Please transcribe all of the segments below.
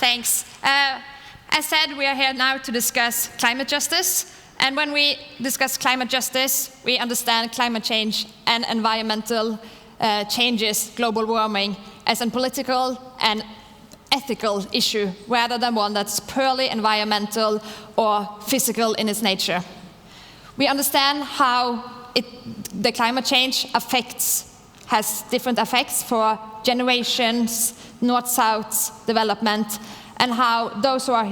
Thanks. As said, we are here now to discuss climate justice. And when we discuss climate justice, we understand climate change and environmental changes, global warming, as a political and ethical issue, rather than one that's purely environmental or physical in its nature. We understand how the climate change has different effects for generations, north-south development, and how those who are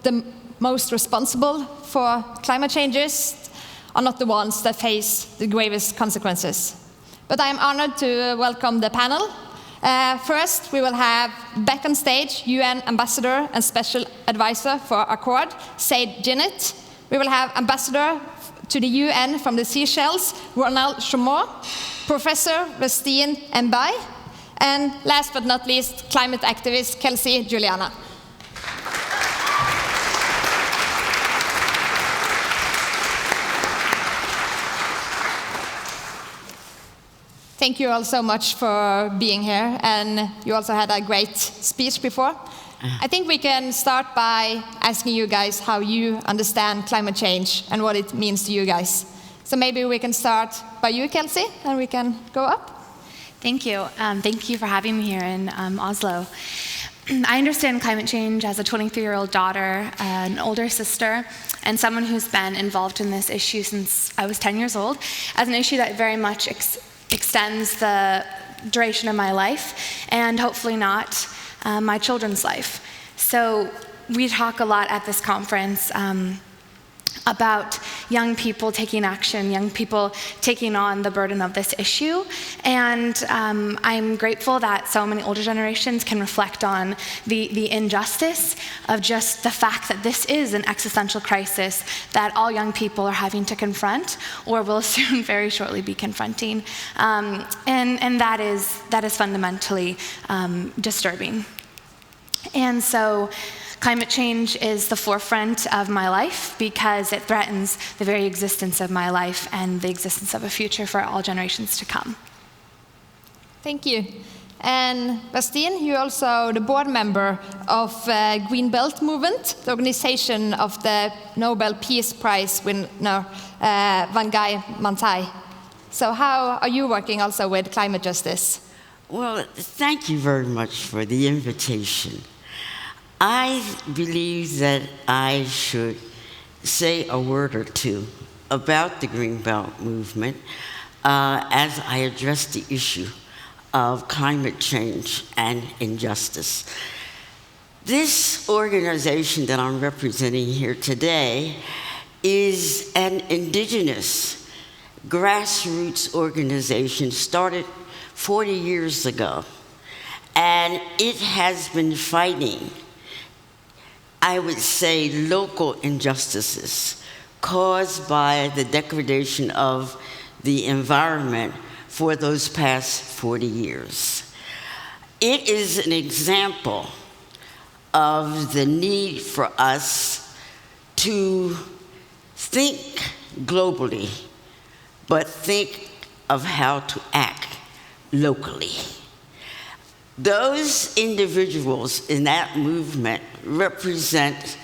the most responsible for climate changes are not the ones that face the gravest consequences. But I am honored to welcome the panel. First, we will have back on stage UN Ambassador and Special Advisor for ACCOR, Djinnit. We will have Ambassador to the UN from the Seychelles, Jumeau, Professor Vertistine Mbaya, and last but not least, climate activist Kelsey Juliana. Thank you all so much for being here, and you also had a great speech before. I think we can start by asking you guys how you understand climate change and what it means to you guys. So maybe we can start by you, Kelsey, and we can go up. Thank you. Thank you for having me here in Oslo. I understand climate change as a 23-year-old daughter, an older sister, and someone who's been involved in this issue since I was 10 years old, as an issue that very much extends the duration of my life, and hopefully not my children's life. So we talk a lot at this conference about young people taking action, young people taking on the burden of this issue. And I'm grateful that so many older generations can reflect on the injustice of just the fact that this is an existential crisis that all young people are having to confront, or will soon very shortly be confronting. And that is fundamentally disturbing. And so climate change is the forefront of my life because it threatens the very existence of my life and the existence of a future for all generations to come. Thank you. And Vertistine, you're also the board member of Green Belt Movement, the organization of the Nobel Peace Prize winner, Mbaya. So how are you working also with climate justice? Well, thank you very much for the invitation. I believe that I should say a word or two about the Green Belt movement as I address the issue of climate change and injustice. This organization that I'm representing here today is an indigenous grassroots organization started 40 years ago, and it has been fighting, I would say, local injustices caused by the degradation of the environment for those past 40 years. It is an example of the need for us to think globally, but think of how to act locally. Those individuals in that movement represent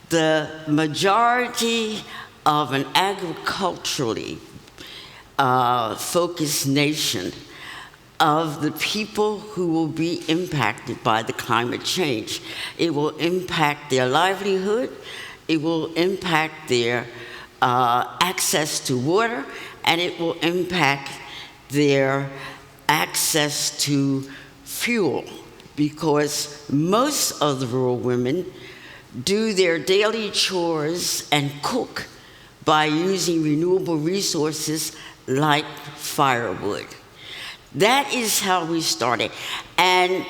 the majority of an agriculturally focused nation of the people who will be impacted by the climate change. It will impact their livelihood, it will impact their access to water, and it will impact their access to fuel, because most of the rural women do their daily chores and cook by using renewable resources like firewood. That is how we started. And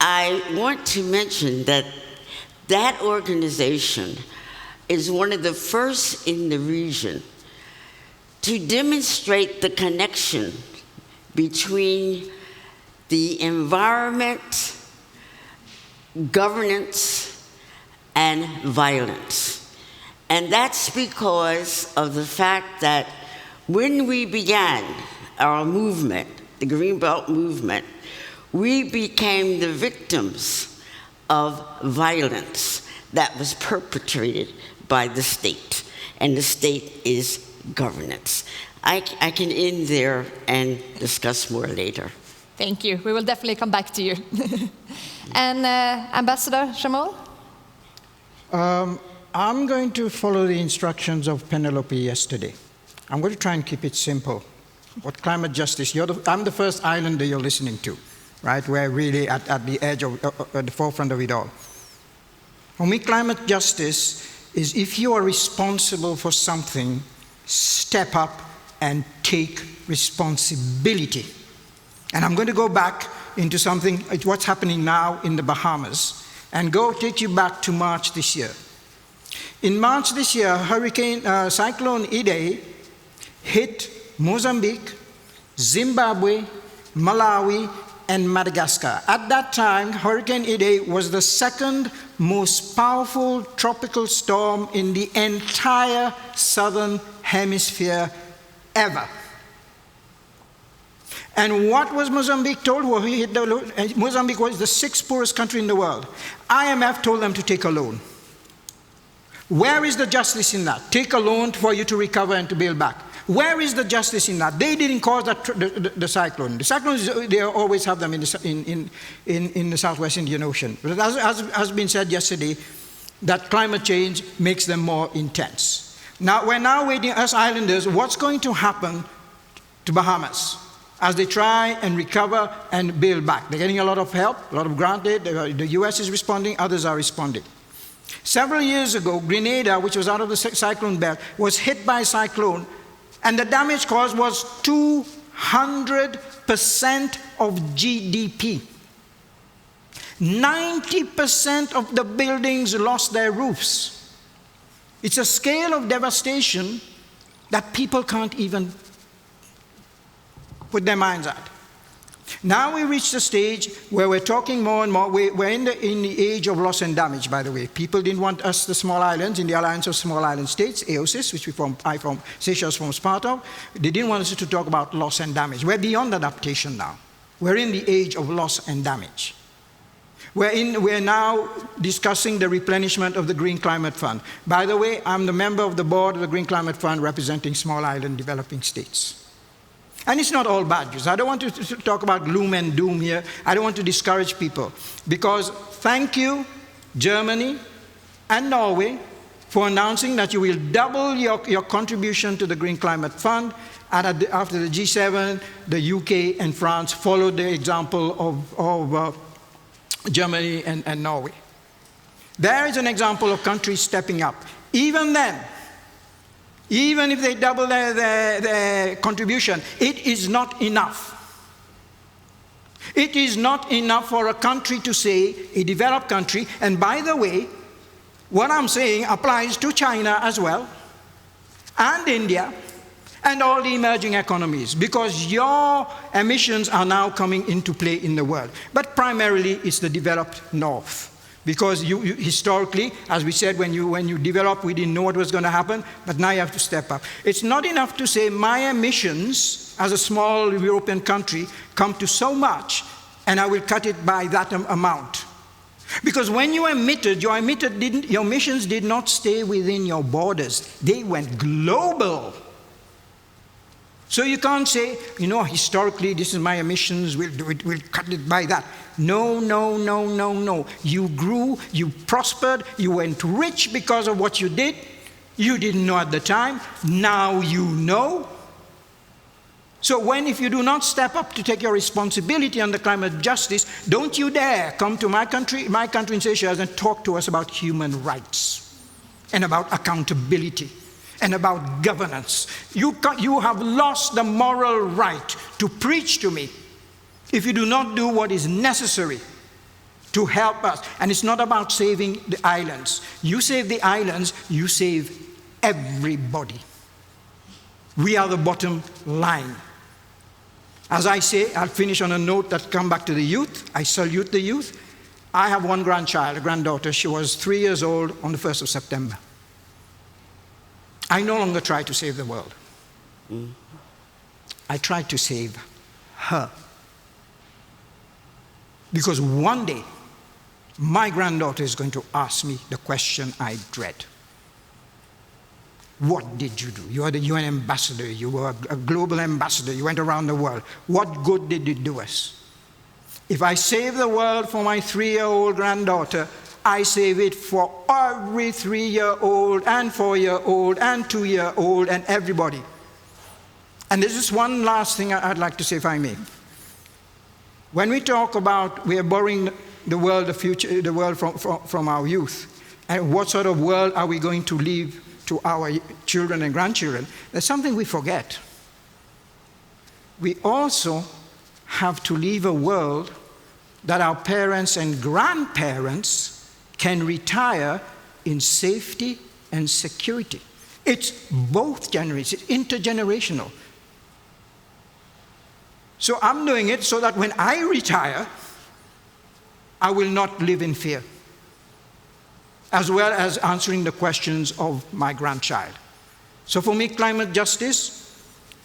I want to mention that that organization is one of the first in the region to demonstrate the connection between the environment, governance, and violence. And that's because of the fact that when we began our movement, the Green Belt movement, we became the victims of violence that was perpetrated by the state. And the state is governance. I can end there and discuss more later. Thank you. We will definitely come back to you. And Ambassador Jumeau? I'm going to follow the instructions of Penelope yesterday. I'm going to try and keep it simple. What climate justice, I'm the first islander you're listening to, right? We're really at the edge of, at the forefront of it all. For me, climate justice is if you are responsible for something, step up and take responsibility. And I'm going to go back into something, what's happening now in the Bahamas, and take you back to March this year. In March this year, Cyclone Idai hit Mozambique, Zimbabwe, Malawi, and Madagascar. At that time, Hurricane Idai was the second most powerful tropical storm in the entire southern hemisphere ever. And what was Mozambique told? Well, Mozambique was the 6th poorest country in the world. IMF told them to take a loan. Where is the justice in that? Take a loan for you to recover and to build back. Where is the justice in that? They didn't cause the cyclone. The cyclones, they always have them in the Southwest Indian Ocean. But as has been said yesterday, that climate change makes them more intense. Now, we're now waiting, us islanders, what's going to happen to Bahamas as they try and recover and build back? They're getting a lot of help, a lot of grant aid. The US is responding, others are responding. Several years ago, Grenada, which was out of the cyclone belt, was hit by a cyclone, and the damage caused was 200% of GDP. 90% of the buildings lost their roofs. It's a scale of devastation that people can't even put their minds at. Now we reach the stage where we're talking more and more. We're in the age of loss and damage, by the way. People didn't want us, the small islands, in the Alliance of Small Island States, AOSIS, which Seychelles forms part of. They didn't want us to talk about loss and damage. We're beyond adaptation now. We're in the age of loss and damage. We're now discussing the replenishment of the Green Climate Fund. By the way, I'm the member of the board of the Green Climate Fund representing small island developing states. And it's not all bad news. I don't want to talk about gloom and doom here. I don't want to discourage people. Because thank you, Germany and Norway, for announcing that you will double your contribution to the Green Climate Fund. And after the G7, the UK and France followed the example of Germany and Norway. There is an example of countries stepping up. Even then, even if they double their contribution, it is not enough. It is not enough for a country to say, a developed country, and by the way, what I'm saying applies to China as well, and India, and all the emerging economies, because your emissions are now coming into play in the world. But primarily, it's the developed North. Because you historically, as we said, when you develop, we didn't know what was going to happen, but now you have to step up. It's not enough to say my emissions as a small European country come to so much, and I will cut it by that amount. Because when you emitted, your emissions did not stay within your borders. They went global. So you can't say, historically, this is my emissions, we'll cut it by that. No, no, no, no, no. You grew, you prospered, you went rich because of what you did. You didn't know at the time. Now you know. So if you do not step up to take your responsibility under climate justice, don't you dare come to my country in Seychelles and talk to us about human rights and about accountability and about governance. You have lost the moral right to preach to me if you do not do what is necessary to help us. And it's not about saving the islands. You save the islands, you save everybody. We are the bottom line. As I say, I'll finish on a note that comes back to the youth. I salute the youth. I have one grandchild, a granddaughter. She was 3 years old on the 1st of September. I no longer try to save the world. I try to save her. Because one day, my granddaughter is going to ask me the question I dread. What did you do? You are the UN ambassador. You were a global ambassador. You went around the world. What good did it do us? If I save the world for my 3-year-old granddaughter, I save it for every 3-year-old and 4-year-old and 2-year-old and everybody. And this is one last thing I'd like to say, if I may. When we talk about we are borrowing the world, the future, the world from our youth, and what sort of world are we going to leave to our children and grandchildren, there's something we forget. We also have to leave a world that our parents and grandparents can retire in safety and security. It's both generations, it's intergenerational. So I'm doing it so that when I retire, I will not live in fear, as well as answering the questions of my grandchild. So for me, climate justice,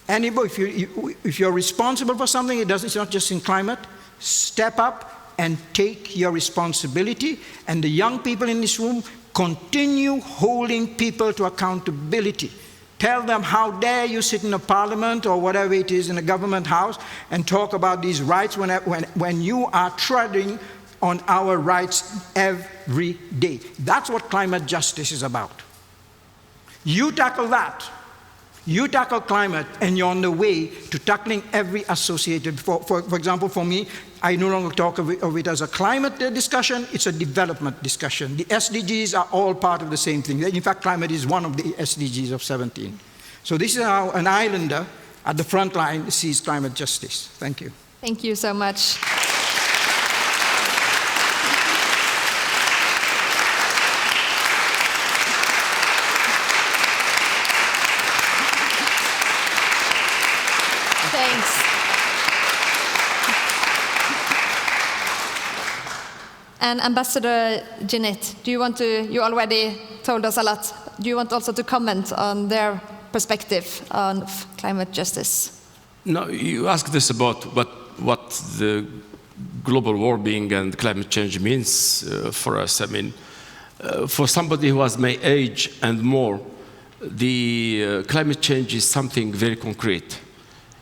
anybody, if you're responsible for something, it's not just in climate, step up and take your responsibility. And the young people in this room, continue holding people to accountability. Tell them, how dare you sit in a parliament or whatever it is in a government house and talk about these rights when you are treading on our rights every day. That's what climate justice is about. You tackle that. You tackle climate, and you're on the way to tackling every associated. For example, for me, I no longer talk of it as a climate discussion, it's a development discussion. The SDGs are all part of the same thing. In fact, climate is one of the SDGs of 17. So this is how an islander at the front line sees climate justice. Thank you. Thank you so much. Thanks. And Ambassador Djinnit, you already told us a lot. Do you want also to comment on their perspective on climate justice? No, you asked us about what the global warming and climate change means for us. I mean, for somebody who has my age and more, the climate change is something very concrete.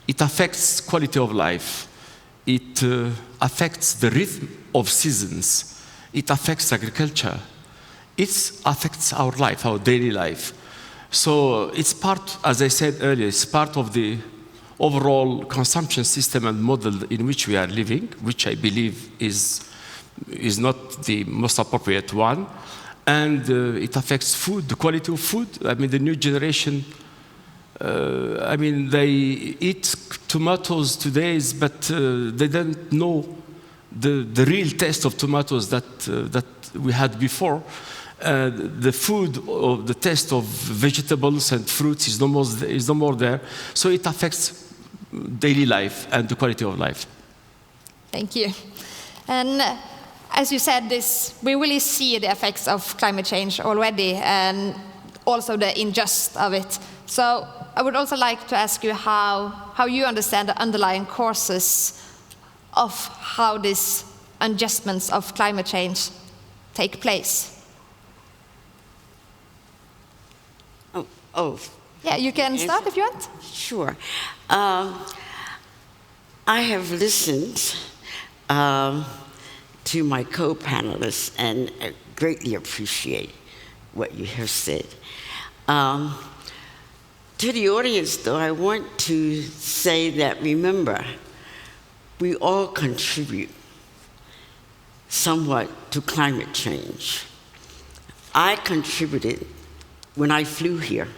It affects quality of life. It affects the rhythm of seasons. It affects agriculture. It affects our life, our daily life. So it's part, as I said earlier, it's part of the overall consumption system and model in which we are living, which I believe is not the most appropriate one. And it affects food, the quality of food. I mean, the new generation, I mean, they eat tomatoes today, but they don't know the real taste of tomatoes that we had before. The food, or the taste of vegetables and fruits is no more there. So it affects daily life and the quality of life. Thank you. And as you said, we really see the effects of climate change already, and also the injustice of it. So I would also like to ask you how you understand the underlying causes of how these adjustments of climate change take place. Oh. Yeah, you can start if you want. Sure. I have listened to my co-panelists and greatly appreciate what you have said. To the audience, though, I want to say that, remember, we all contribute somewhat to climate change. I contributed when I flew here.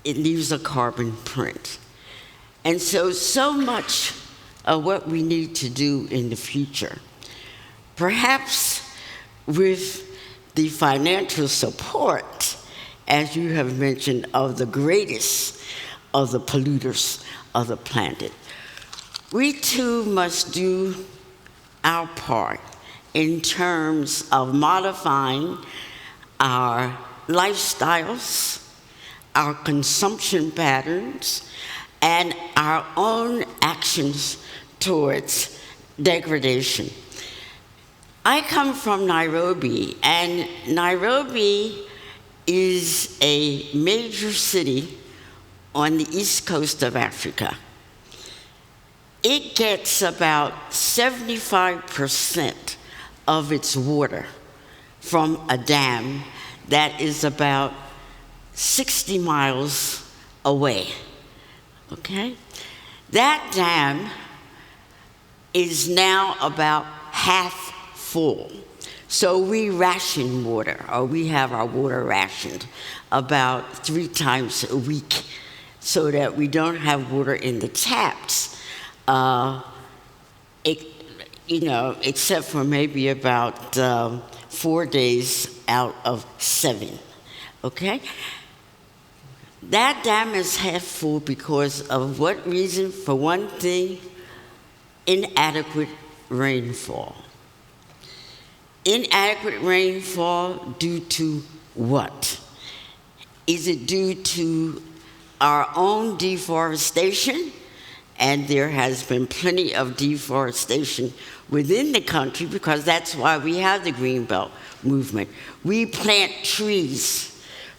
It leaves a carbon print. And so much of what we need to do in the future, perhaps with the financial support, as you have mentioned, of the greatest of the polluters of the planet, we too must do our part in terms of modifying our lifestyles, our consumption patterns, and our own actions towards degradation. I come from Nairobi, and Nairobi is a major city on the east coast of Africa. It gets about 75% of its water from a dam that is about 60 miles away, okay? That dam is now about half full. So we ration water, or we have our water rationed about 3 times a week so that we don't have water in the taps, except for maybe about 4 days out of 7, okay? That dam is half full because of what reason? For one thing, inadequate rainfall. Inadequate rainfall due to what? Is it due to our own deforestation? And there has been plenty of deforestation within the country, because that's why we have the Green Belt movement. We plant trees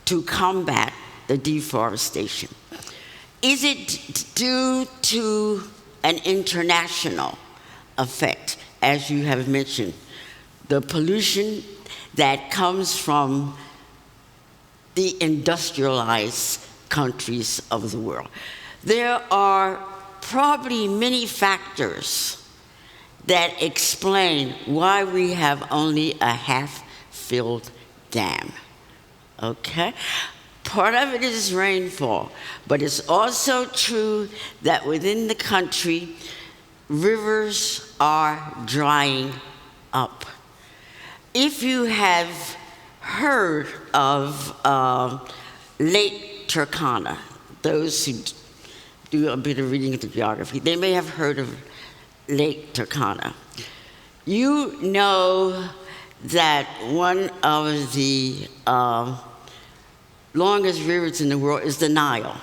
to combat the deforestation. Is it due to an international effect, as you have mentioned? The pollution that comes from the industrialized countries of the world. There are probably many factors that explain why we have only a half-filled dam, okay? Part of it is rainfall, but it's also true that within the country, rivers are drying up. If you have heard of Lake Turkana, those who do a bit of reading into geography, they may have heard of Lake Turkana. You know that one of the longest rivers in the world is the Nile.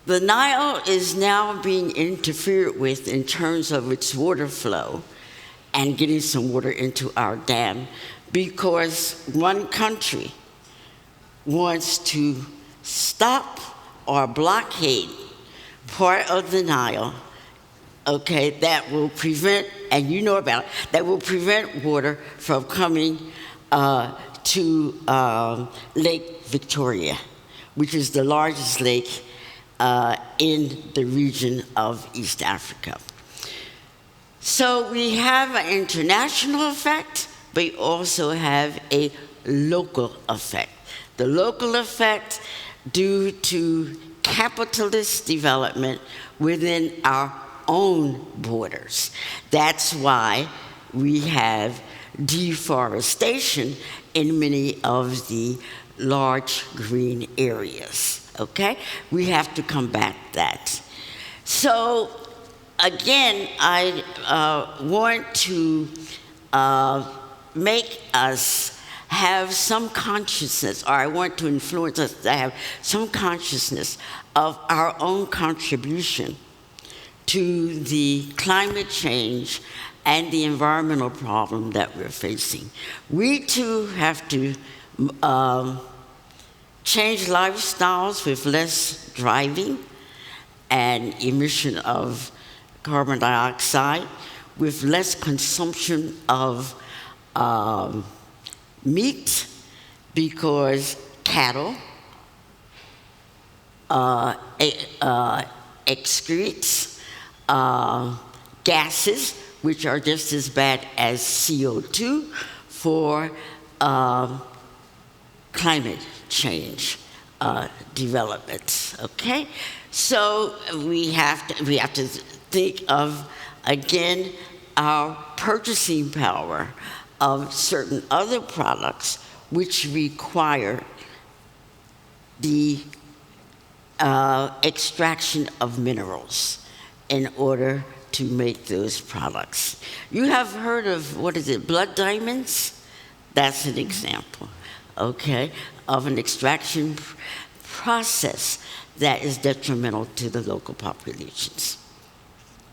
The Nile is now being interfered with in terms of its water flow and getting some water into our dam, because one country wants to stop or blockade part of the Nile, okay, that will prevent, and you know about it, that will prevent water from coming to Lake Victoria, which is the largest lake in the region of East Africa. So we have an international effect, but we also have a local effect. The local effect due to capitalist development within our own borders. That's why we have deforestation in many of the large green areas, okay? We have to combat that. So again, I want to make us have some consciousness, or I want to influence us to have some consciousness of our own contribution to the climate change and the environmental problem that we're facing. We too have to change lifestyles with less driving and emission of carbon dioxide, with less consumption of meat, because cattle excretes gases which are just as bad as CO2 for climate change developments, okay? So we have to think of, again, our purchasing power of certain other products which require the extraction of minerals in order to make those products. You have heard of, what is it, blood diamonds? That's an example, okay, of an extraction process that is detrimental to the local populations.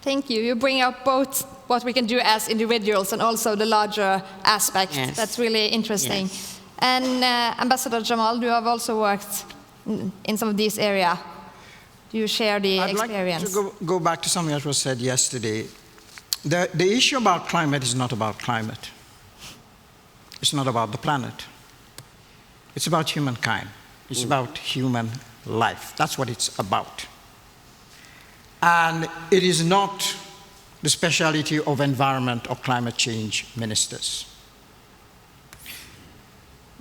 Thank you. You bring up both what we can do as individuals and also the larger aspect. Yes. That's really interesting. Yes. And Ambassador Jamal, you have also worked in some of these areas. Do you share the experience? I'd like to go back to something that was said yesterday. The issue about climate is not about climate. It's not about the planet. It's about humankind. It's about human life. That's what it's about. And it is not the speciality of environment or climate change ministers.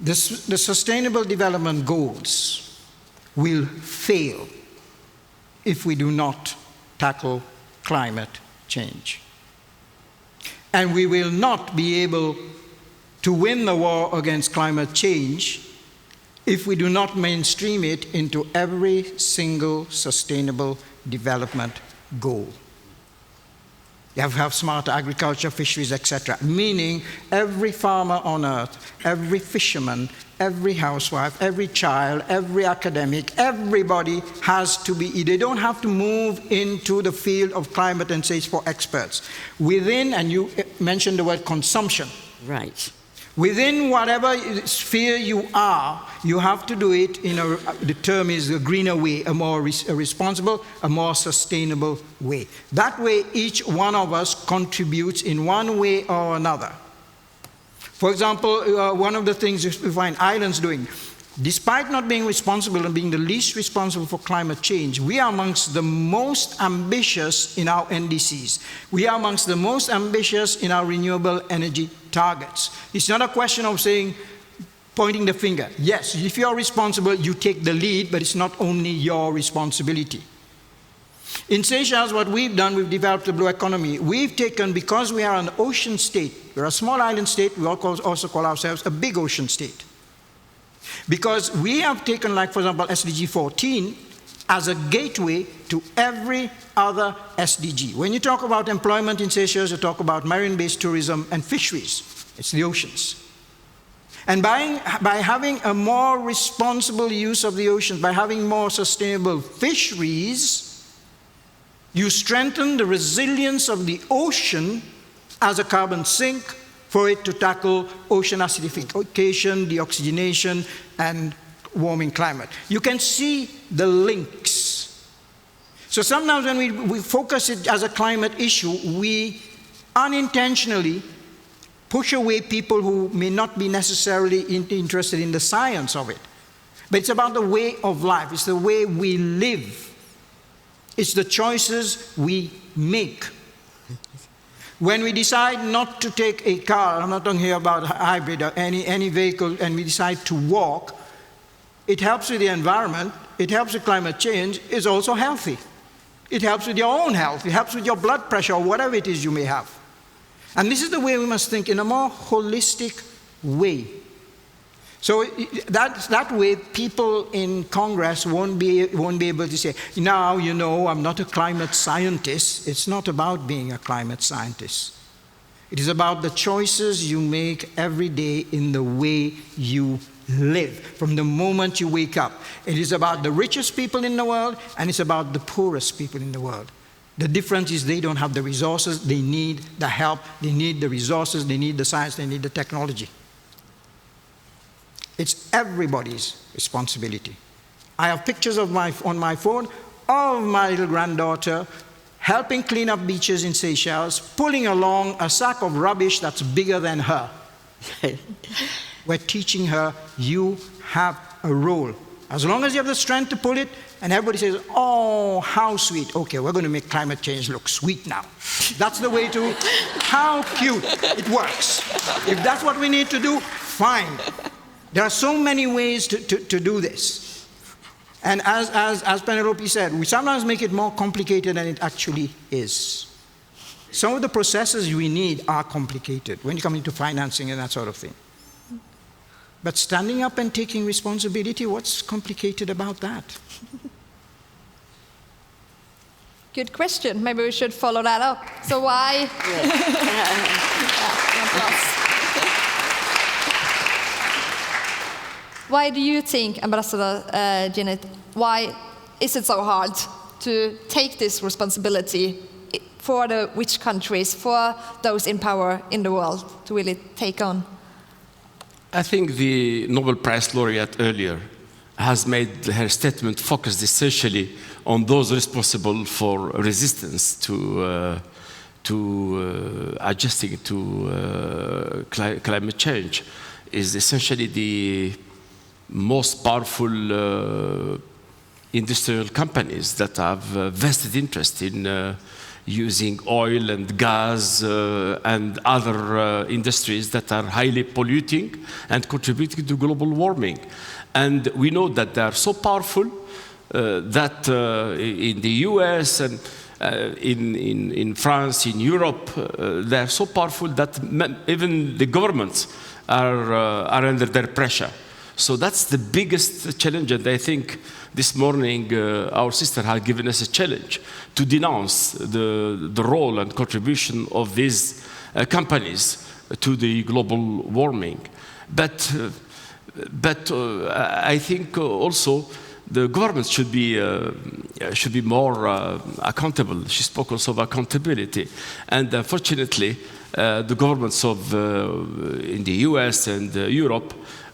The Sustainable Development Goals will fail if we do not tackle climate change. And we will not be able to win the war against climate change if we do not mainstream it into every single sustainable development goal. You have to have smart agriculture, fisheries, etc. Meaning every farmer on earth, every fisherman, every housewife, every child, every academic, everybody has to be, they don't have to move into the field of climate and say it's for experts. Within, and you mentioned the word consumption. Right. Within whatever sphere you are, you have to do it in the term is a greener way, a more responsible, a more sustainable way. That way, each one of us contributes in one way or another. For example, one of the things we find islands doing, despite not being responsible and being the least responsible for climate change, we are amongst the most ambitious in our NDCs. We are amongst the most ambitious in our renewable energy targets. It's not a question of saying, pointing the finger. Yes, if you're responsible, you take the lead, but it's not only your responsibility. In Seychelles, what we've done, we've developed the blue economy. We've taken, because we are an ocean state, we're a small island state, we also call ourselves a big ocean state. Because we have taken, like, for example, SDG 14 as a gateway to every other SDG. When you talk about employment in Seychelles, you talk about marine-based tourism and fisheries. It's the oceans. And by having a more responsible use of the oceans, by having more sustainable fisheries, you strengthen the resilience of the ocean as a carbon sink for it to tackle ocean acidification, deoxygenation, and warming climate. You can see the links. So sometimes when we focus it as a climate issue, we unintentionally push away people who may not be necessarily interested in the science of it. But it's about the way of life. It's the way we live. It's the choices we make. When we decide not to take a car, I'm not talking here about hybrid or any vehicle, and we decide to walk, it helps with the environment, it helps with climate change, it's also healthy. It helps with your own health, it helps with your blood pressure or whatever it is you may have. And this is the way we must think, in a more holistic way. So that way, people in Congress won't be able to say, now, you know, I'm not a climate scientist. It's not about being a climate scientist. It is about the choices you make every day in the way you live, from the moment you wake up. It is about the richest people in the world, and it's about the poorest people in the world. The difference is they don't have the resources, they need the help, they need the resources, they need the science, they need the technology. It's everybody's responsibility. I have pictures of on my phone of my little granddaughter helping clean up beaches in Seychelles, pulling along a sack of rubbish that's bigger than her. We're teaching her, you have a role. As long as you have the strength to pull it, and everybody says, oh, how sweet. Okay, we're going to make climate change look sweet now. That's the way to, how cute. It works. If that's what we need to do, fine. There are so many ways to do this. And as Penelope said, we sometimes make it more complicated than it actually is. Some of the processes we need are complicated when you come into financing and that sort of thing. But standing up and taking responsibility, what's complicated about that? Good question. Maybe we should follow that up. So why? Why do you think, Ambassador Djinnit, why is it so hard to take this responsibility for which countries, for those in power in the world to really take on? I think the Nobel Prize laureate earlier has made her statement focused essentially on those responsible for resistance to adjusting to climate change, is essentially the most powerful industrial companies that have vested interest in using oil and gas and other industries that are highly polluting and contributing to global warming. And we know that they are so powerful that in the US and in France, in Europe, they are so powerful that even the governments are under their pressure. So that's the biggest challenge, and I think this morning our sister has given us a challenge to denounce the role and contribution of these companies to the global warming. But I think also the governments should be more accountable. She spoke also of accountability, and unfortunately, the governments of in the US and Europe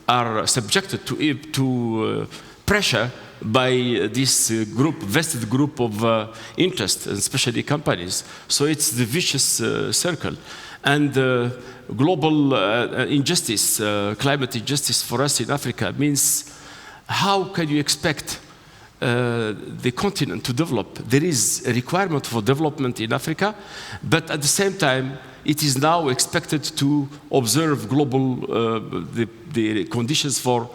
are subjected to pressure by this vested group of interest, especially companies. So it's the vicious circle. And global injustice, climate injustice for us in Africa means, how can you expect the continent to develop? There is a requirement for development in Africa, but at the same time, it is now expected to observe global the conditions for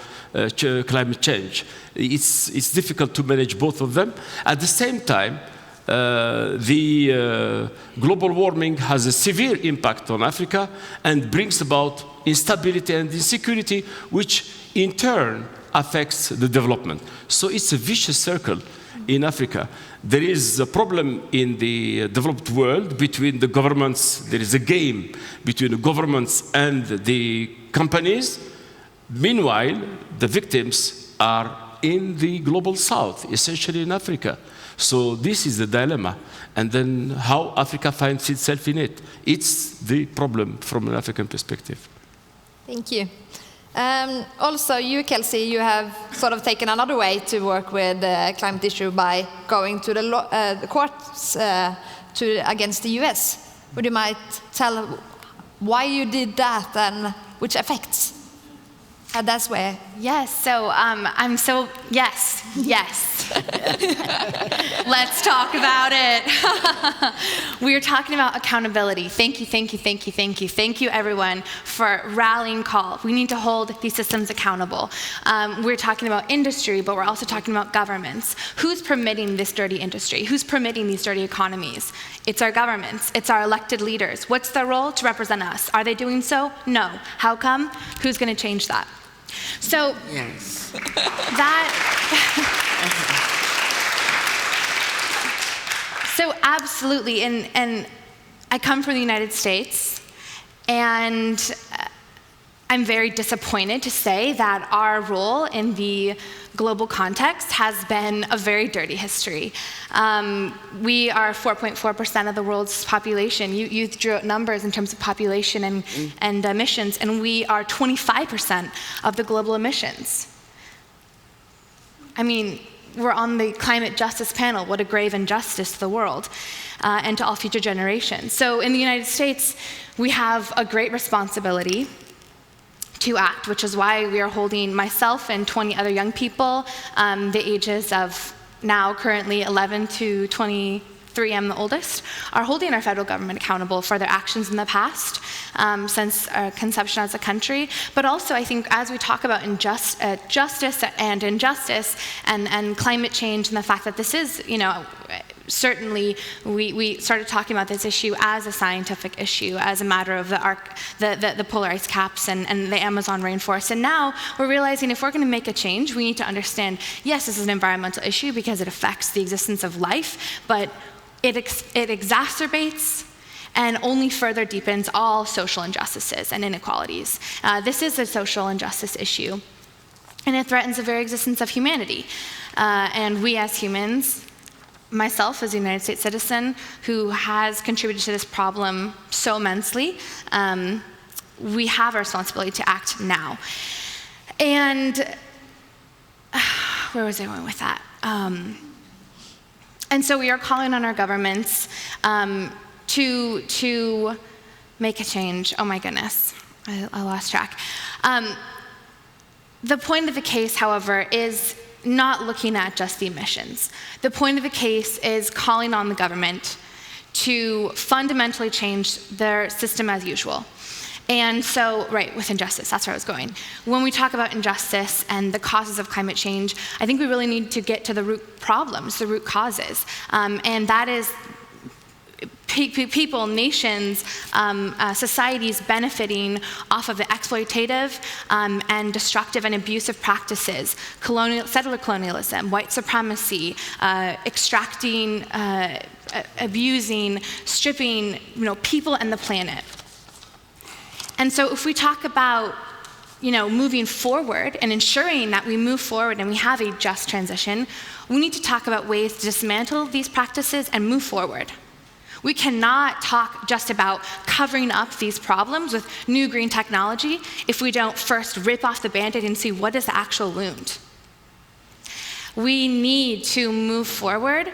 climate change. It's difficult to manage both of them. At the same time, the global warming has a severe impact on Africa and brings about instability and insecurity, which in turn affects the development. So it's a vicious circle in Africa. There is a problem in the developed world between the governments. There is a game between the governments and the companies. Meanwhile, the victims are in the global south, essentially in Africa. So this is the dilemma. And then how Africa finds itself in it. It's the problem from an African perspective. Thank you. Also, you, Kelsey, you have sort of taken another way to work with the climate issue by going to the courts against the US. Would you mind tell why you did that and which effects? That's where. Yes, so yes. Let's talk about it. We are talking about accountability. Thank you everyone for rallying call. We need to hold these systems accountable. We're talking about industry, but we're also talking about governments. Who's permitting this dirty industry? Who's permitting these dirty economies? It's our governments, it's our elected leaders. What's their role? To represent us. Are they doing so? No. How come? Who's going to change that? So yes. So absolutely, and I come from the United States, and I'm very disappointed to say that our role in the global context has been a very dirty history. We are 4.4% of the world's population. You drew out numbers in terms of population and emissions, and we are 25% of the global emissions. I mean, we're on the climate justice panel. What a grave injustice to the world and to all future generations. So in the United States, we have a great responsibility to act, which is why we are holding myself and 20 other young people, the ages of now currently 11 to 23, I'm the oldest, are holding our federal government accountable for their actions in the past since our conception as a country. But also, I think as we talk about justice and injustice and climate change and the fact that this is, certainly we started talking about this issue as a scientific issue, as a matter of the polar ice caps and the Amazon rainforest. And now we're realizing if we're going to make a change, we need to understand, yes, this is an environmental issue because it affects the existence of life, but it exacerbates and only further deepens all social injustices and inequalities. This is a social injustice issue, and it threatens the very existence of humanity. And we as humans myself, as a United States citizen who has contributed to this problem so immensely, we have a responsibility to act now. And where was I going with that? And so we are calling on our governments to make a change. Oh my goodness, I lost track. The point of the case, however, is not looking at just the emissions. The point of the case is calling on the government to fundamentally change their system as usual. And so, right, with injustice, that's where I was going. When we talk about injustice and the causes of climate change, I think we really need to get to the root problems, the root causes. And that is people, nations, societies benefiting off of the exploitative and destructive and abusive practices, settler colonialism, white supremacy, extracting, abusing, stripping, people and the planet. And so if we talk about moving forward and ensuring that we move forward and we have a just transition, we need to talk about ways to dismantle these practices and move forward. We cannot talk just about covering up these problems with new green technology if we don't first rip off the Band-Aid and see what is the actual wound. We need to move forward,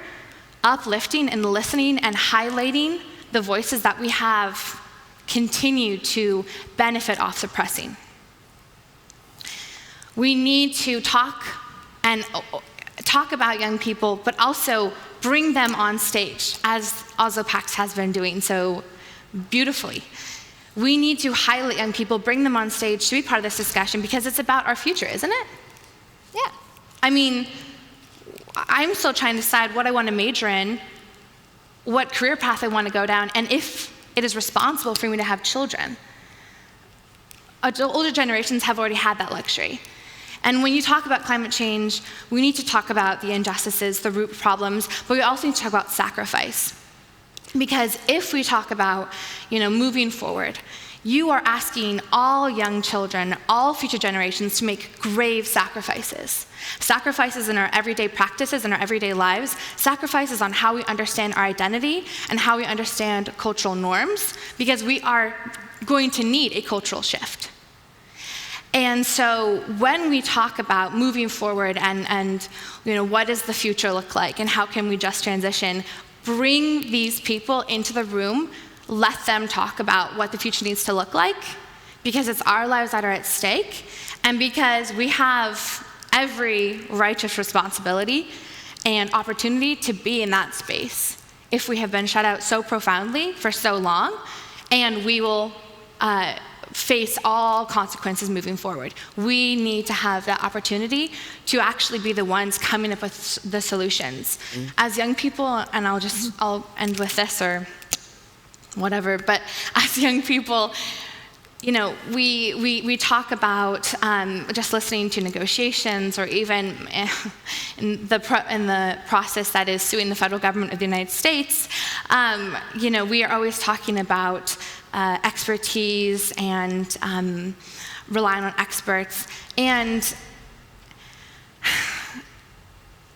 uplifting and listening and highlighting the voices that we have continued to benefit off suppressing. We need to talk about young people, but also bring them on stage, as Oslo Pax has been doing so beautifully. We need to highlight young people, bring them on stage to be part of this discussion, because it's about our future, isn't it? Yeah. I mean, I'm still trying to decide what I want to major in, what career path I want to go down, and if it is responsible for me to have children. Older generations have already had that luxury. And when you talk about climate change, we need to talk about the injustices, the root problems, but we also need to talk about sacrifice. Because if we talk about, moving forward, you are asking all young children, all future generations to make grave sacrifices. Sacrifices in our everyday practices, in our everyday lives, sacrifices on how we understand our identity and how we understand cultural norms, because we are going to need a cultural shift. And so when we talk about moving forward and what does the future look like and how can we just transition, bring these people into the room, let them talk about what the future needs to look like, because it's our lives that are at stake, and because we have every righteous responsibility and opportunity to be in that space if we have been shut out so profoundly for so long, and we will face all consequences moving forward. We need to have that opportunity to actually be the ones coming up with the solutions. As young people, and I'll end with this or whatever, but as young people, we talk about just listening to negotiations, or even in the process that is suing the federal government of the United States, we are always talking about expertise and relying on experts. And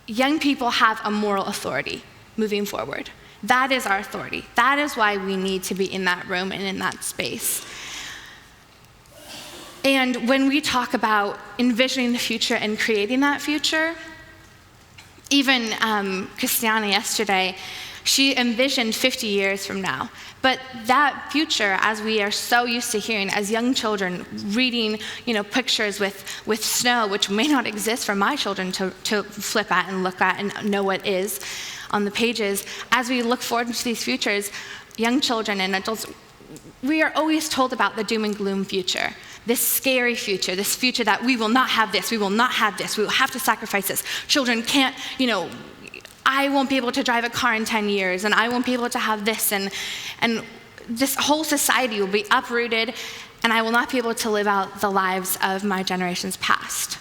young people have a moral authority moving forward. That is our authority. That is why we need to be in that room and in that space. And when we talk about envisioning the future and creating that future, even Christiana yesterday, she envisioned 50 years from now. But that future, as we are so used to hearing as young children, reading pictures with snow, which may not exist for my children to flip at and look at and know what is on the pages, as we look forward into these futures, young children and adults, we are always told about the doom and gloom future, this scary future, this future that we will not have this, we will not have this, we will have to sacrifice this. Children can't, I won't be able to drive a car in 10 years, and I won't be able to have this, and this whole society will be uprooted, and I will not be able to live out the lives of my generations past.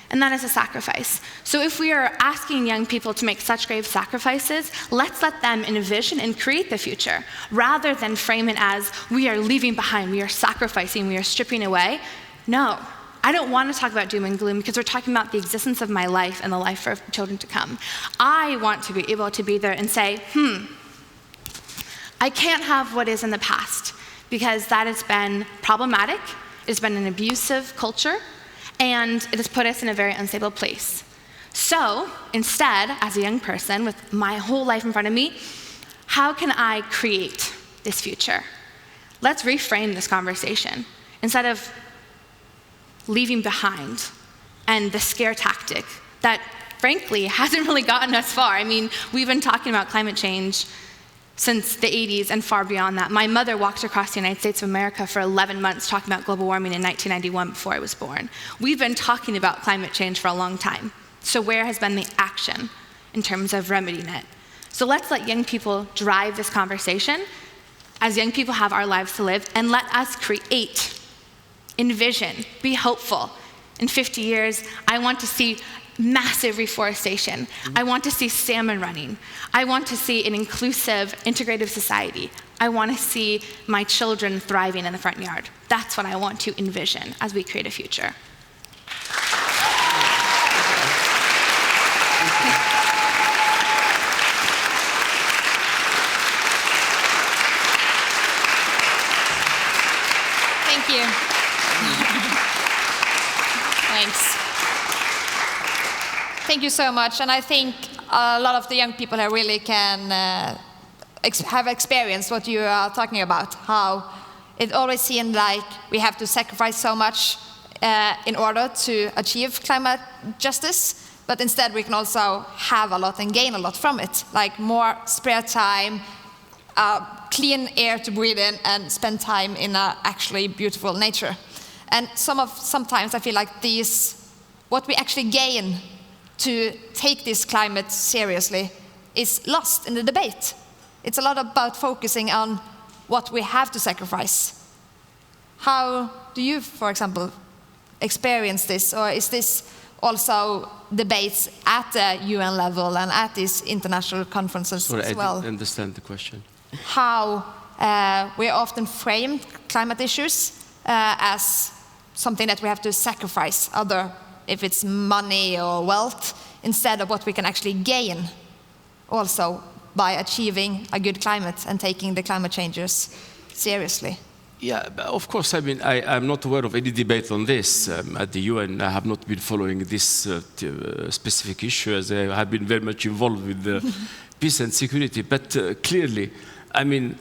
And that is a sacrifice. So if we are asking young people to make such grave sacrifices, let's let them envision and create the future, rather than frame it as we are leaving behind, we are sacrificing, we are stripping away. No, I don't want to talk about doom and gloom because we're talking about the existence of my life and the life for children to come. I want to be able to be there and say, I can't have what is in the past because that has been problematic, it's been an abusive culture, and it has put us in a very unstable place. So instead, as a young person with my whole life in front of me, how can I create this future? Let's reframe this conversation. Instead of leaving behind and the scare tactic that, frankly, hasn't really gotten us far. I mean, we've been talking about climate change since the 80s and far beyond that. My mother walked across the United States of America for 11 months talking about global warming in 1991 before I was born. We've been talking about climate change for a long time. So where has been the action in terms of remedying it? So let's let young people drive this conversation as young people have our lives to live, and let us create, envision, be hopeful. In 50 years, I want to see massive reforestation. I want to see salmon running. I want to see an inclusive, integrative society. I want to see my children thriving in the front yard. That's what I want to envision as we create a future. Thank you. Thanks. Thank you so much. And I think a lot of the young people here really can have experienced what you are talking about, how it always seemed like we have to sacrifice so much in order to achieve climate justice, but instead we can also have a lot and gain a lot from it, like more spare time, clean air to breathe in, and spend time in actually beautiful nature. And sometimes I feel like what we actually gain to take this climate seriously is lost in the debate. It's a lot about focusing on what we have to sacrifice. How do you, for example, experience this? Or is this also debates at the UN level and at these international conferences as well? I didn't understand the question. How we often frame climate issues as something that we have to sacrifice, if it's money or wealth, instead of what we can actually gain also by achieving a good climate and taking the climate changes seriously. Yeah, of course. I mean, I'm not aware of any debate on this at the UN. I have not been following this specific issue, as I have been very much involved with the peace and security. But clearly, I mean,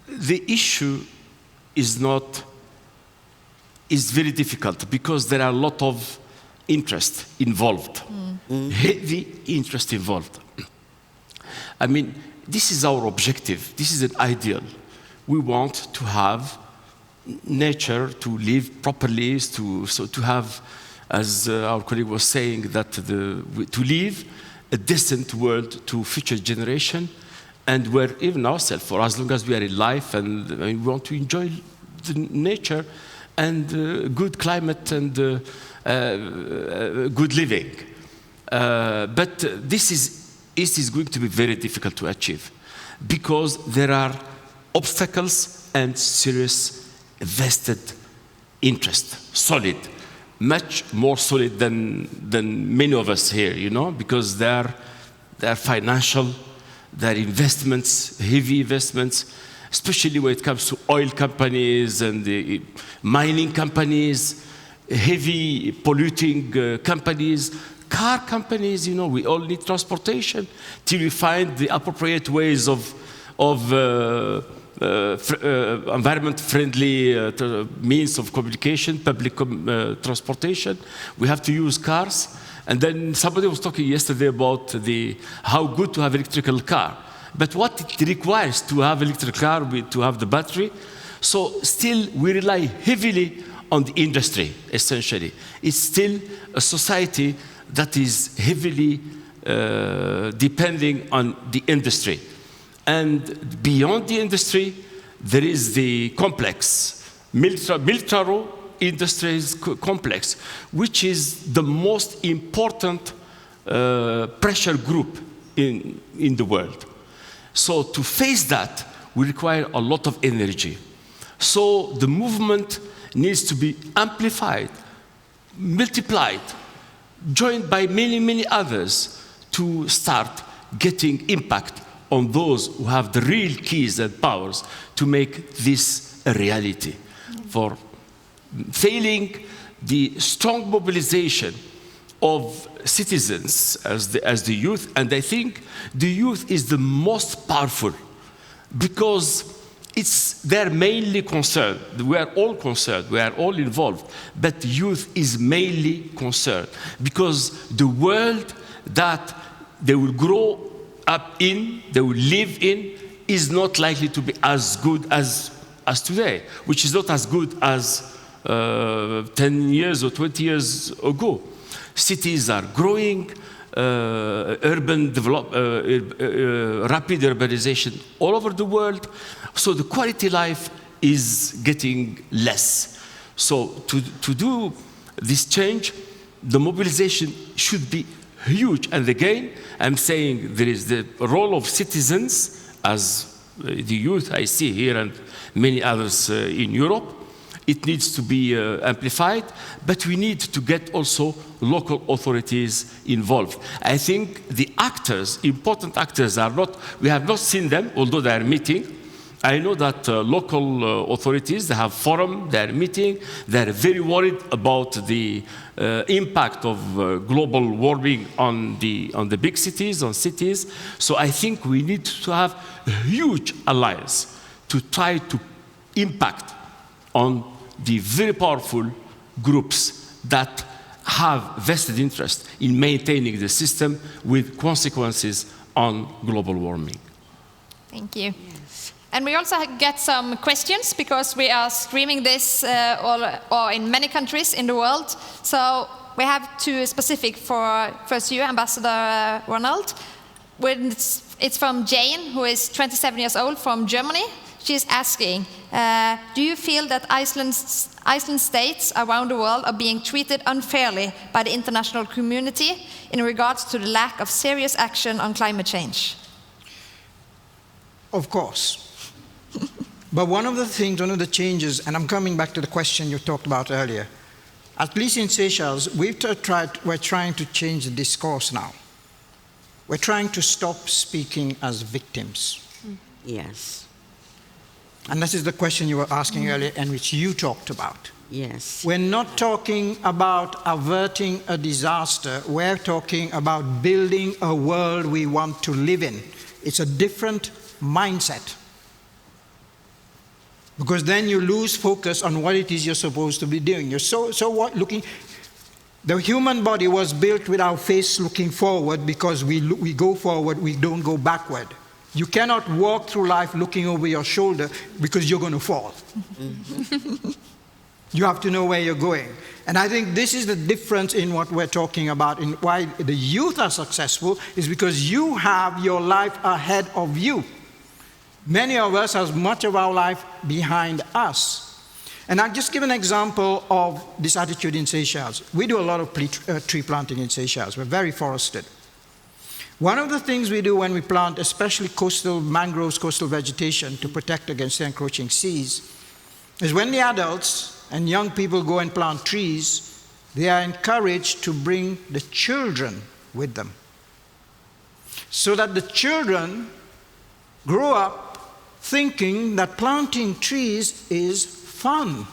the issue is very difficult because there are a lot of interest involved, heavy interest involved. I mean, this is our objective. This is an ideal. We want to have nature to live properly, to have, as our colleague was saying, that to live a decent world to future generation, and where even ourselves, for as long as we are in life, and we want to enjoy the nature and good climate and good living. But this is going to be very difficult to achieve because there are obstacles and serious vested interest, solid, much more solid than many of us here, you know, because they are financial, they are investments, heavy investments, especially when it comes to oil companies and the mining companies, heavy polluting companies, car companies. You know, we all need transportation till we find the appropriate ways of environment-friendly means of communication, public transportation. We have to use cars. And then somebody was talking yesterday about how good to have electrical car. But what it requires to have electric car, to have the battery. So still we rely heavily on the industry, essentially. It's still a society that is heavily depending on the industry. And beyond the industry, there is the complex, military industries complex, which is the most important pressure group in the world. So to face that, we require a lot of energy. So the movement needs to be amplified, multiplied, joined by many, many others to start getting impact on those who have the real keys and powers to make this a reality. For failing the strong mobilization of citizens as the youth, and I think the youth is the most powerful because they're mainly concerned. We are all concerned, we are all involved, but youth is mainly concerned because the world that they will grow up in, they will live in, is not likely to be as good as today, which is not as good as 10 years or 20 years ago. Cities are growing, rapid urbanization all over the world, so the quality of life is getting less. So to do this change, the mobilization should be huge. And again, I'm saying there is the role of citizens as the youth I see here and many others in Europe. It needs to be amplified, but we need to get also local authorities involved. I think the actors, important actors, we have not seen them, although they are meeting. I know that local authorities, they have forum, they are meeting, they are very worried about the impact of global warming on the big cities, on cities. So I think we need to have a huge alliance to try to impact on the very powerful groups that have vested interest in maintaining the system with consequences on global warming. Thank you. Yes. And we also get some questions because we are streaming this or in many countries in the world. So we have two specific for first you, Ambassador Ronald. It's from Jane, who is 27 years old from Germany. She's asking, do you feel that Iceland states around the world are being treated unfairly by the international community in regards to the lack of serious action on climate change? Of course. But one of the changes, and I'm coming back to the question you talked about earlier, at least in Seychelles, we're trying to change the discourse now. We're trying to stop speaking as victims. Yes. And this is the question you were asking earlier and which you talked about. Yes. We're not talking about averting a disaster. We're talking about building a world we want to live in. It's a different mindset. Because then you lose focus on what it is you're supposed to be doing. You're the human body was built with our face looking forward because we go forward, we don't go backward. You cannot walk through life looking over your shoulder because you're going to fall. You have to know where you're going. And I think this is the difference in what we're talking about, in why the youth are successful, is because you have your life ahead of you. Many of us have much of our life behind us. And I'll just give an example of this attitude in Seychelles. We do a lot of tree planting in Seychelles. We're very forested. One of the things we do when we plant, especially coastal mangroves, coastal vegetation, to protect against the encroaching seas, is when the adults and young people go and plant trees, they are encouraged to bring the children with them. So that the children grow up thinking that planting trees is fun.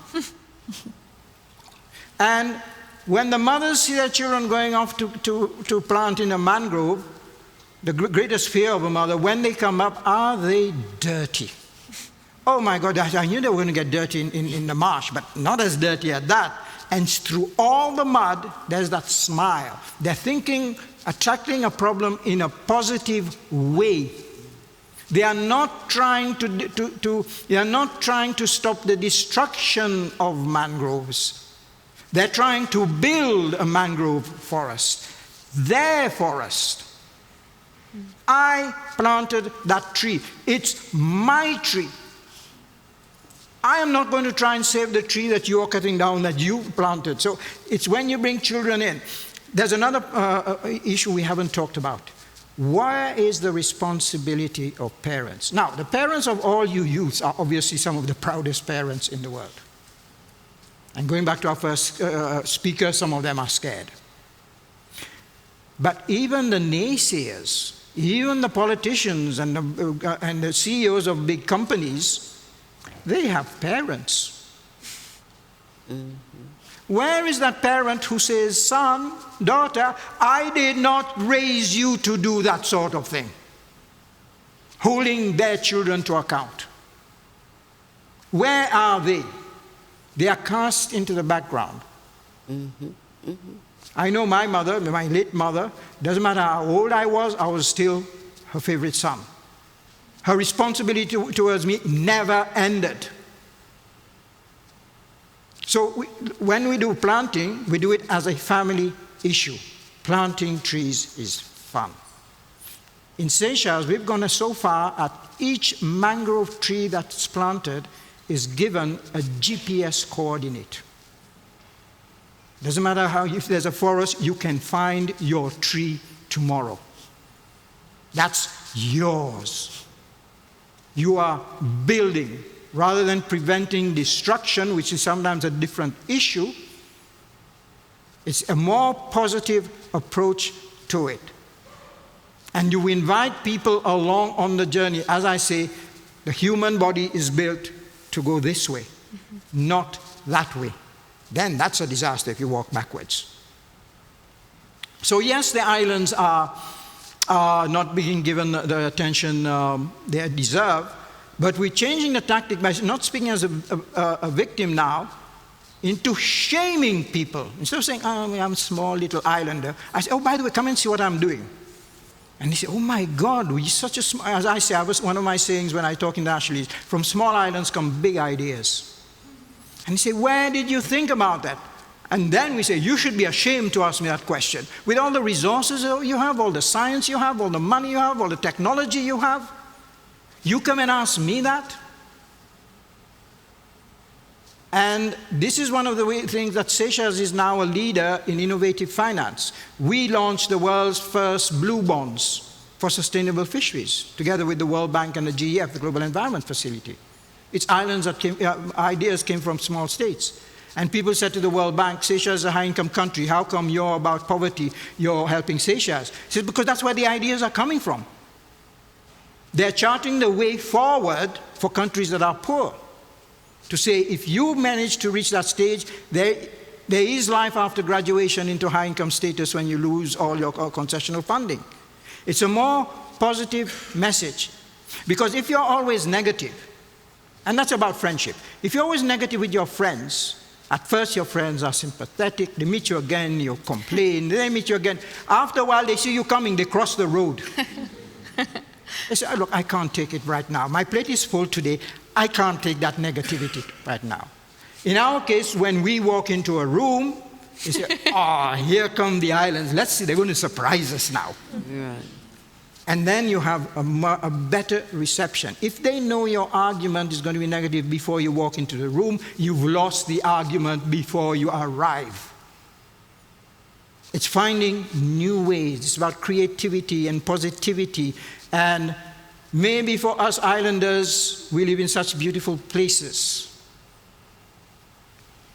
And when the mothers see their children going off to plant in a mangrove, the greatest fear of a mother, when they come up, are they dirty? Oh my God, I knew they were going to get dirty in the marsh, but not as dirty as that. And through all the mud, there's that smile. They're thinking, tackling a problem in a positive way. They are not trying to stop the destruction of mangroves. They're trying to build a mangrove forest, their forest. I planted that tree. It's my tree. I am not going to try and save the tree that you are cutting down that you planted. So it's when you bring children in. There's another issue we haven't talked about. Where is the responsibility of parents? Now, the parents of all you youths are obviously some of the proudest parents in the world. And going back to our first speaker, some of them are scared. But even the naysayers, even the politicians and the CEOs of big companies, they have parents. Mm-hmm. Where is that parent who says, son, daughter, I did not raise you to do that sort of thing? Holding their children to account. Where are they? They are cast into the background. Mm-hmm. Mm-hmm. I know my mother, my late mother, doesn't matter how old I was still her favorite son. Her responsibility towards me never ended. So when we do planting, we do it as a family issue. Planting trees is fun. In Seychelles, we've gone so far that each mangrove tree that's planted is given a GPS coordinate. Doesn't matter how, if there's a forest, you can find your tree tomorrow. That's yours. You are building. Rather than preventing destruction, which is sometimes a different issue, it's a more positive approach to it. And you invite people along on the journey. As I say, the human body is built to go this way, not that way. Then that's a disaster if you walk backwards. So yes, the islands are not being given the attention they deserve, but we're changing the tactic by not speaking as a victim now into shaming people. Instead of saying, oh, I'm a small little islander, I say, oh, by the way, come and see what I'm doing. And they say, oh my God, we're such a small, as I say, one of my sayings when I talk internationally is, from small islands come big ideas. And they say, where did you think about that? And then we say, you should be ashamed to ask me that question. With all the resources you have, all the science you have, all the money you have, all the technology you have, you come and ask me that? And this is one of the things that Seychelles is now a leader in innovative finance. We launched the world's first blue bonds for sustainable fisheries, together with the World Bank and the GEF, the Global Environment Facility. It's islands that ideas came from small states. And people said to the World Bank, Seychelles is a high-income country. How come you're about poverty, you're helping Seychelles? He said, because that's where the ideas are coming from. They're charting the way forward for countries that are poor. To say, if you manage to reach that stage, there is life after graduation into high-income status when you lose all your concessional funding. It's a more positive message. Because if you're always negative, and that's about friendship, if you're always negative with your friends, at first your friends are sympathetic, they meet you again, you complain, they meet you again. After a while, they see you coming, they cross the road. They say, oh, look, I can't take it right now. My plate is full today. I can't take that negativity right now. In our case, when we walk into a room, they say, oh, here come the islands. Let's see, they're going to surprise us now. Right. And then you have a better reception. If they know your argument is going to be negative before you walk into the room, you've lost the argument before you arrive. It's finding new ways. It's about creativity and positivity. And maybe for us islanders, we live in such beautiful places.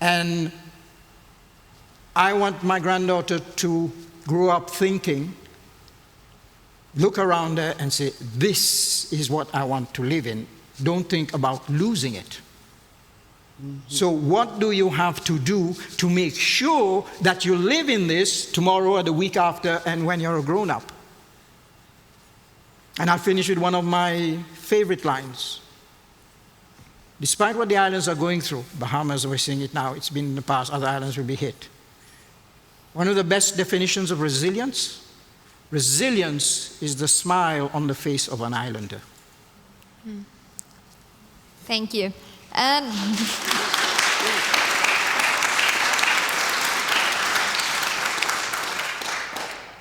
And I want my granddaughter to grow up thinking, look around her and say, this is what I want to live in. Don't think about losing it. Mm-hmm. So what do you have to do to make sure that you live in this tomorrow or the week after and when you're a grown-up? And I'll finish with one of my favorite lines. Despite what the islands are going through, Bahamas, we're seeing it now, it's been in the past, other islands will be hit. One of the best definitions of resilience is the smile on the face of an islander. Thank you. And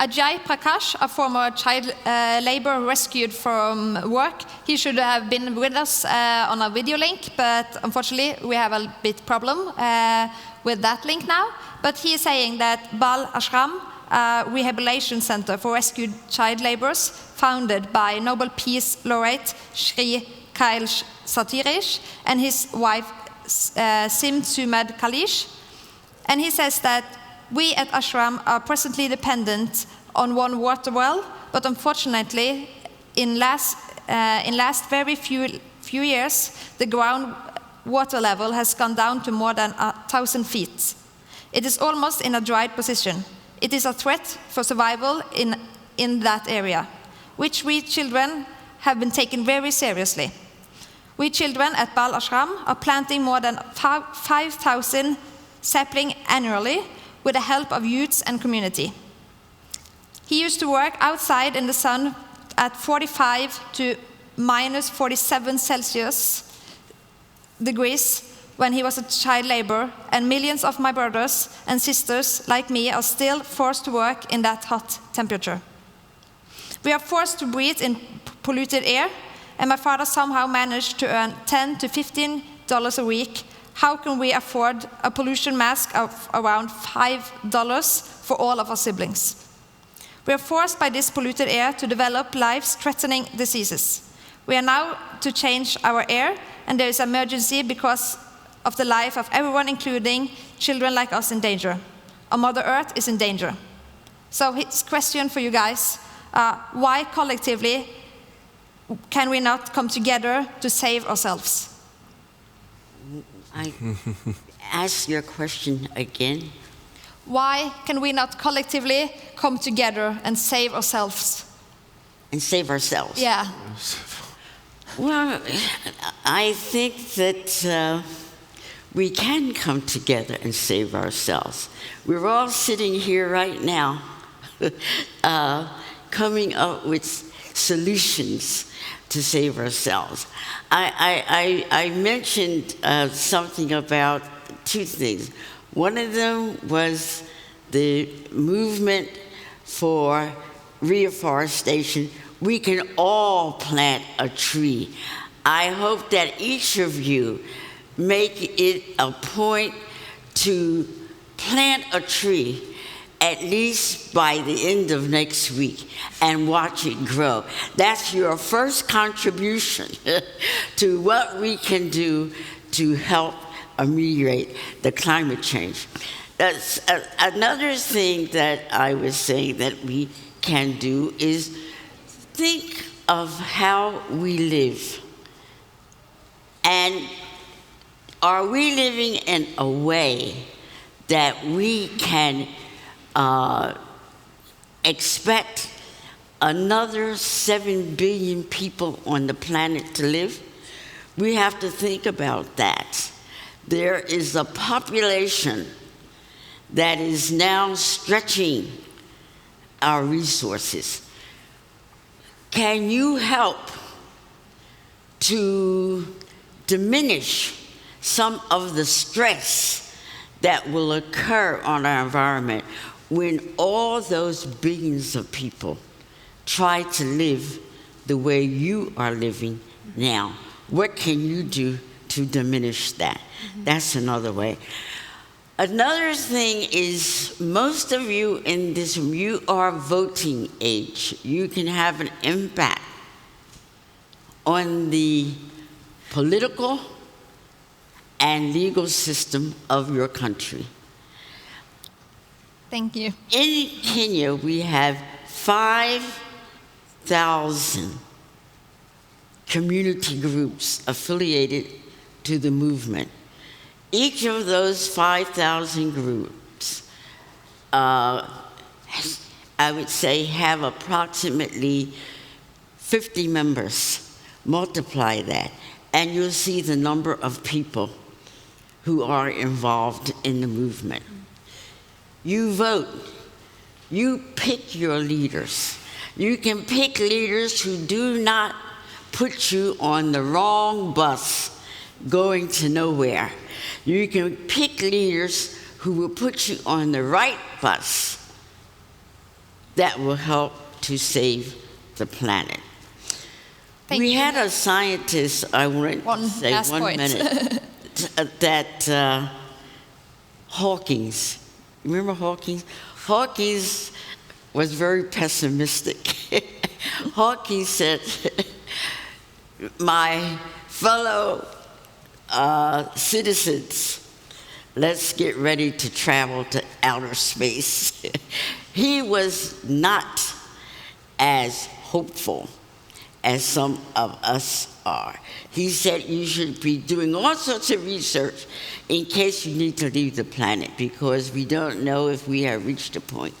Ajay Prakash, a former child labor rescued from work, he should have been with us on a video link, but unfortunately we have a bit problem with that link now. But he is saying that Bal Ashram, a rehabilitation center for rescued child laborers, founded by Nobel Peace Laureate Shri Kailash Satyarthi and his wife Sim Sumed Kalish, and he says that we at Ashram are presently dependent on one water well, but unfortunately, in last very few years, the ground water level has gone down to more than 1,000 feet. It is almost in a dried position. It is a threat for survival in that area, which we children have been taken very seriously. We children at Bal Ashram are planting more than 5,000 sapling annually with the help of youths and community. He used to work outside in the sun at 45 to minus 47 Celsius degrees when he was a child laborer, and millions of my brothers and sisters like me are still forced to work in that hot temperature. We are forced to breathe in polluted air, and my father somehow managed to earn $10 to $15 a week. How can we afford a pollution mask of around $5 for all of our siblings? We are forced by this polluted air to develop life-threatening diseases. We are now to change our air, and there is an emergency because of the life of everyone, including children like us, in danger. Our Mother Earth is in danger. So his question for you guys, why collectively can we not come together to save ourselves? I ask your question again. Why can we not collectively come together and save ourselves? And save ourselves? Yeah. Well, I think that we can come together and save ourselves. We're all sitting here right now coming up with solutions to save ourselves. I mentioned something about two things. One of them was the movement for reforestation. We can all plant a tree. I hope that each of you make it a point to plant a tree at least by the end of next week and watch it grow. That's your first contribution to what we can do to help ameliorate the climate change. That's another thing that I was saying that we can do is think of how we live. And are we living in a way that we can expect another 7 billion people on the planet to live? We have to think about that. There is a population that is now stretching our resources. Can you help to diminish some of the stress that will occur on our environment when all those billions of people try to live the way you are living now? What can you do to diminish that? That's another way. Another thing is, most of you in this room, you are voting age. You can have an impact on the political and legal system of your country. Thank you. In Kenya, we have 5,000 community groups affiliated to the movement. Each of those 5,000 groups, I would say, have approximately 50 members. Multiply that, and you'll see the number of people who are involved in the movement. You vote. You pick your leaders. You can pick leaders who do not put you on the wrong bus going to nowhere. You can pick leaders who will put you on the right bus that will help to save the planet. We had a scientist, I want to say 1 minute, that Hawkins, remember Hawkins? Hawkins was very pessimistic. Hawkins said, my fellow citizens, let's get ready to travel to outer space. He was not as hopeful as some of us are. He said you should be doing all sorts of research in case you need to leave the planet, because we don't know if we have reached a point.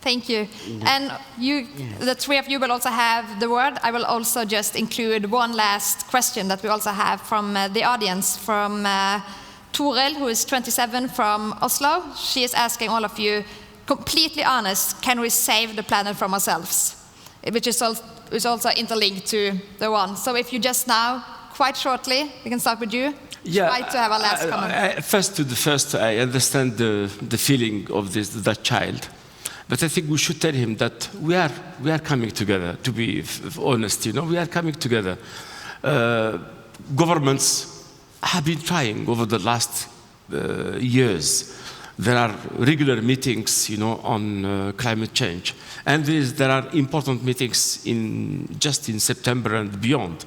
Thank you. And you, the three of you will also have the word. I will also just include one last question that we also have from the audience, from Toril, who is 27 from Oslo. She is asking all of you, completely honest, can we save the planet from ourselves? Which is also interlinked to the one. So if you just now, quite shortly, we can start with you. Try to have a last comment. First, I understand the feeling of that child. But I think we should tell him that we are coming together, to be honest, we are coming together. Governments have been trying over the last years. There are regular meetings, on climate change. And there are important meetings just in September and beyond.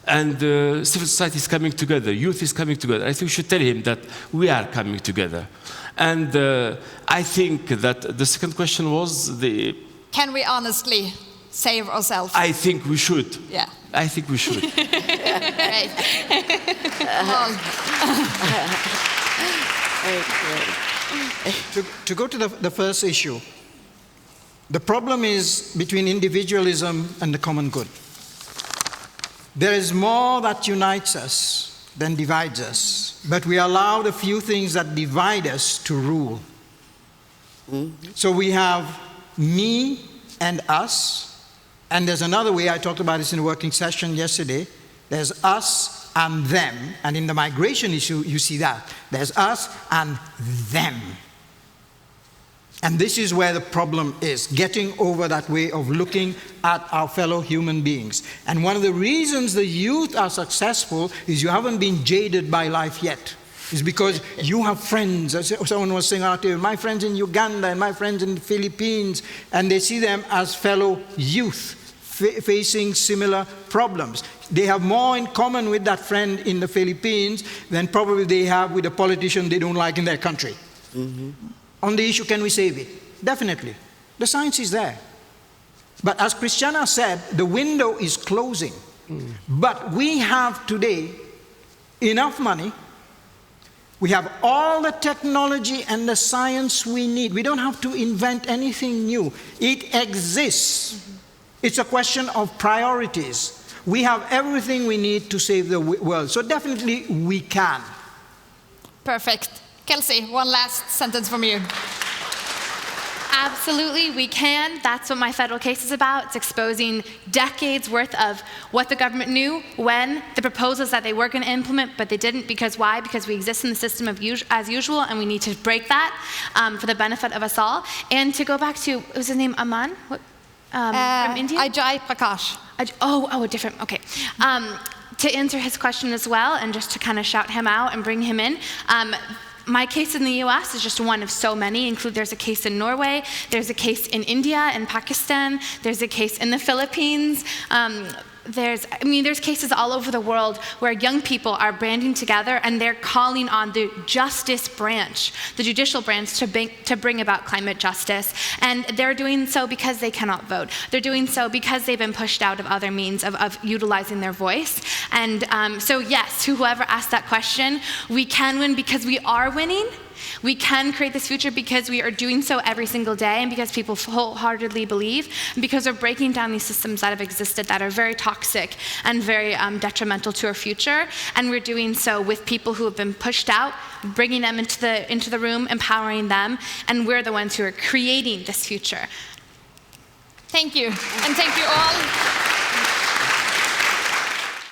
And civil society is coming together, youth is coming together. I think we should tell him that we are coming together. And I think that the second question was can we honestly save ourselves? I think we should. Yeah. I think we should. Great. To go to the first issue, the problem is between individualism and the common good. There is more that unites us than divides us, but we allow the few things that divide us to rule. So we have me and us, and there's another way, I talked about this in a working session yesterday, there's us and them, and in the migration issue you see that. There's us and them. And this is where the problem is, getting over that way of looking at our fellow human beings. And one of the reasons the youth are successful is you haven't been jaded by life yet. It's because you have friends. As someone was saying out here, my friends in Uganda and my friends in the Philippines, and they see them as fellow youth facing similar problems. They have more in common with that friend in the Philippines than probably they have with a politician they don't like in their country. On the issue, can we save it? Definitely. The science is there. But as Christiana said, the window is closing. But we have today enough money. We have all the technology and the science we need. We don't have to invent anything new. It exists. It's a question of priorities. We have everything we need to save the world. So definitely we can. Perfect. Kelsey, one last sentence from you. Absolutely, we can. That's what my federal case is about. It's exposing decades worth of what the government knew when, the proposals that they were going to implement, but they didn't. Because why? Because we exist in the system of as usual, and we need to break that for the benefit of us all. And to go back to, what was his name, Aman? From India? Ajay Prakash. A different, okay. To answer his question as well, and just to kind of shout him out and bring him in, my case in the US is just one of so many. There's a case in Norway, there's a case in India and Pakistan, there's a case in the Philippines. There's cases all over the world where young people are banding together and they're calling on the justice branch, the judicial branch, to bring about climate justice. And they're doing so because they cannot vote. They're doing so because they've been pushed out of other means of utilizing their voice. And so yes, whoever asked that question, we can win because we are winning. We can create this future because we are doing so every single day, and because people wholeheartedly believe, and because we're breaking down these systems that have existed that are very toxic and very detrimental to our future. And we're doing so with people who have been pushed out, bringing them into the room, empowering them, and we're the ones who are creating this future. Thank you, and thank you all.